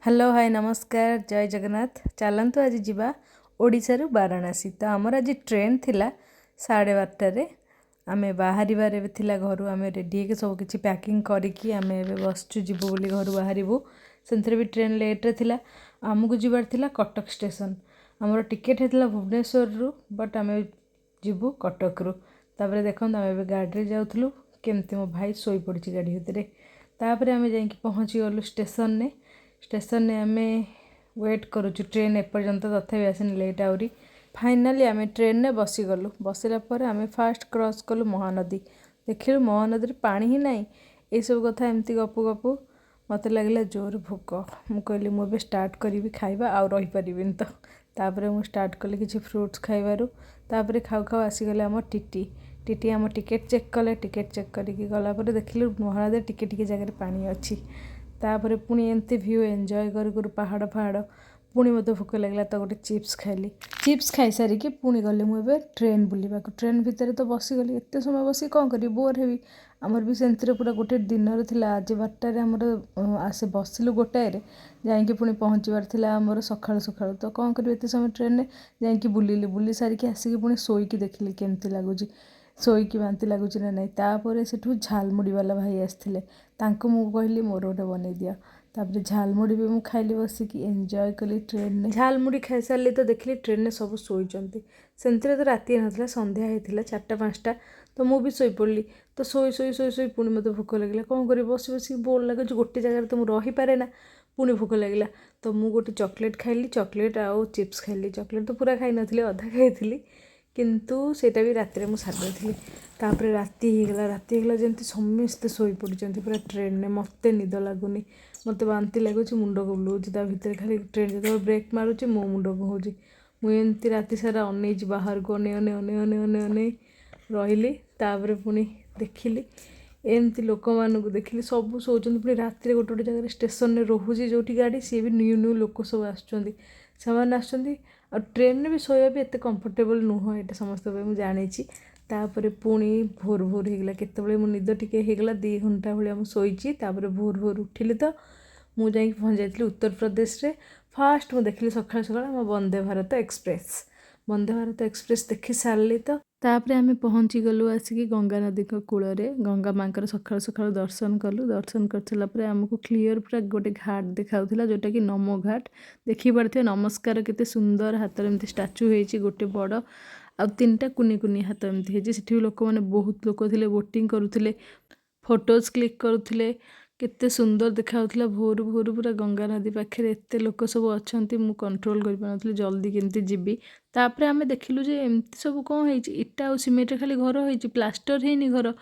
Hello hi नमस्कार जय जगन्नाथ। चलतु आज जीवा ओडिशा रु वाराणसी। तो आमर आज ट्रेन थिला 12:30 आम बाहर थिला घर आम रेडी सब किसी पैकिंग करिकी आम बसचु जीवु बोली घर बाहरबू। से भी ट्रेन लेट्रे थिला। आमको जीवार थिला कटक स्टेशन। आमर टिकेट होता भुवनेश्वर रु बट आम जीवु कटक रु। तापर देखो आम गाड़ी जाऊँ केमती मो भाई शोई पड़ी गाड़ी भितर। तापर आम जा पहुँची गलु स्टेशन ने। स्टेशन ने आम वेट करुचु ट्रेन एपर्यंत तथापि आसनी लेट आहरी। फाइनाली आम ट्रेन ने बसीगलु। बसला आम फास्ट क्रॉस कलु महानदी। देखिलु महानदी पानी ही नाई। ये सब कथा एमती गपु गपु मत लगे जोर भोक। मु कहली मुझे स्टार्ट करी खाइबा आउ रही पारिबिन तो। तापर मु स्टार्ट कली किसी फ्रुट्स खाइबारु। तापर खाऊ खाऊ आसीगले आम टीटी। टीटी आम टिकेट चेक कले। टिकेट चेक करके गलापर देखिलु महानदी टिके टिके जगह पानी अच्छी। तापर पुणी एमती व्यू एंजॉय कर पहाड़ पहाड़ पुणी मत भोक लगे तो गोटे चिप्स खाइली। चिप्स खाई सारिकी पुणी गली मुझे ट्रेन बुलवा। ट्रेन भितर तो बसीगली एत समय बस कौन करी बोर हेबी। आमर भी से पूरा गोटे डिनर थिला। आज 12टार आमर आसे बसिलु गोटाए जाइए पुणी पहुँचबार थिला आमर सकाळु सकाळु। तो कौन करी एत समय ट्रेन में जाइए बुलिली। बुली सारिकी आसिकी पुणी शोईकी देखिली केमती लगुच। शोईकी बांति लगुच ना नाई। तापर सेठू झालमुड़ी वाला भाई आसते तांको मु कहली मोर गोटे बनई दिया। तापर झालमुड़ी भी मुझे खाइली बसिकी एंजॉय कली ट्रेन में। झालमुड़ी खाई सारी तो देखली ट्रेन में सब शोईचंती। सेंतरे तो राति नथला संध्या होता 4टा-5टा। तो मुझे शोई पड़ी। तो शोई शोई शोई शोई पुणी मत भोक लगे कौन कर बस बस बोर लगे गोटे जगह तो मुझे रहीपे ना। पुणी भोक लगे तो मुझे गोटे चॉकलेट खाइली। चॉकलेट आउ चिप्स खाइली। चॉकलेट तो पूरा खाई नथली अधा खाई किंतु सेटा भी रात में सारी तापर राति होगा जमी समस्ते शोई पड़ते पूरा ट्रेन में। मत निद लगुनि मत बांति लगुच मुंड को बुलाऊँ भितर खाली ट्रेन जो ब्रेक मारुचे मो मुंड को हो मुझे राति सारा अने बाहर को अने अने अने अने अने अने रही। तापर पुणी देखिली एमती लोक मानू देखिली सब शोचन पुणी रात गोटे गोटे जगह स्टेशन में रोचे जो गाड़ी सी भी न्यू न्यू लोक सब आसुँच। आ ट्रेन में भी शोया भी एत कंफर्टेबल नुह ये समस्त मुझे जानी। तापर पुणी भोर भोर होगा केतबले मो निद टिके होगला 2 घंटा भाया मुझे शोची। तापर भोर भोर उठिली तो मुझे पहुँच जाइली उत्तर प्रदेश रे। फास्ट मुझे देखिली सकाळ सकाळ आम वंदे भारत एक्सप्रेस। वंदे भारत एक्सप्रेस देखी सारी तो तापर आम पहुँची गलु आसिकी गंगा नदी कूल में। गंगा माँकर सकाळ सकाळ दर्शन कलु। दर्शन कर सारापर आमको क्लीयर पूरा गोटे घाट देखा जोटा कि नमो घाट। देखी पारे नमस्कार केते सुंदर हाथ एमती स्टाच्यू होती गोटे बड़ आ 3टा कुनी कुनी हाथ एमती होती। भी लोक मैंने बहुत लोक थे बोटिंग करुले फोटोज क्लिक करुले केते सुंदर देखा भोर भोर पूरा गंगा नदी पाखे एत लोक सब अच्छा मुझे कंट्रोल कर पानी जल्दी केमती जीवी। तापर आम देखिलु जे एमती सब कौन है इटा और सीमेंट खाली घर हो प्लास्टर है घर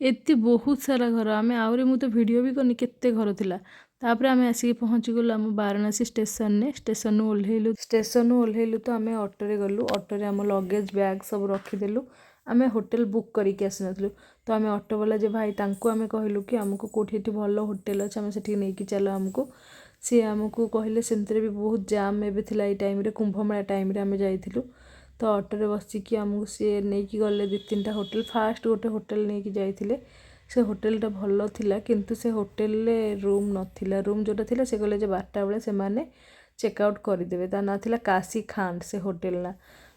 एत बहुत सारा घर। आम आहरी मुझे भिडियो भी करनी केते घर थिला। तापर आम आसिक पहुँची गलु आम वाराणसी स्टेशन ने। स्टेशन ओह्लैलु तो आम ऑटोरे गलु। ऑटोरे आम लगेज बैग सब रखीदेलु। आम होटेल बुक करके आसी नथलु। तो आम ऑटो वाला जे भाई तांको आम कहलु कि आमको कोठी भल होटेल अच्छे आम से नहीं चल आमको। सी आमको कहले सेमती भी बहुत जाम एवं थिला ये टाइम रे कुंभमेला टाइम रे आम जाइलु। तो ऑटोरे बसिकी आमको सी नहीं गले 2-3टा होटेल। फास्ट गोटे होटेल नहीं जाइए से होटेलटा भल थिला किंतु से होटेल रूम नथिला। रूम जोटा थिला से कहले 12टा बेले से माने चेकआउट करदे। ता ना थिला काशी खांड से होटेल ना।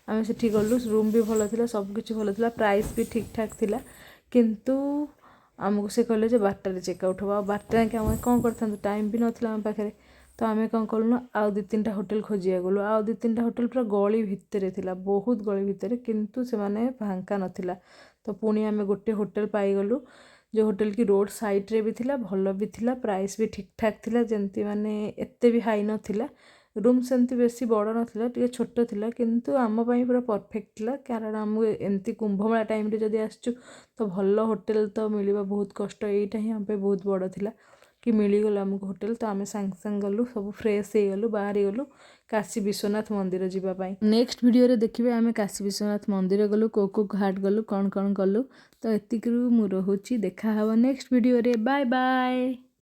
आम से गलु रूम भी भल थिला सबकिछि भल थिला प्राइस भी ठीक ठाक थिला किंतु आमको से कहले 12टारे चेकआउट हम। 12टा के आम कौन कर टाइम भी नाला आम पाखे। तो आम कौन कलु ना आउ 2-3टा होटेल खोजिया गलु। आउ 2-3टा होटेल पूरा गली भितर थिला बहुत गली भितर किंतु से माने फांका नथिला। तो पुणी आम गोटे होटेल पाईगलु जो होटेल की रोड साइड रे भी थिला भल भी थिला प्राइस भी ठीक ठाक थिला जमती माने एते भी हाई नथिला। रूम सेमती बेसी बड़ नथिला टिके छोट थिला किंतु आम पई पूरा परफेक्ट थिला कारण आम एमती कुंभमेला टाइम रे जदी आसचु तो भल होटेल तो मिलवा बहुत कष्ट। एटा ही आम पे बहुत बड़ थिला कि मिलीगला आमको होटेल। तो आम सांग सांग गलु सब फ्रेश हो गलु बाहरी गलु काशी विश्वनाथ मंदिर जावाई। नेक्स्ट वीडियो रे देखिए आम काशी विश्वनाथ मंदिर गलु को घाट गलु कौन कौन कलु। तो एतिकरू मु रहुची देखा हवा नेक्स्ट वीडियो रे बाय बाय।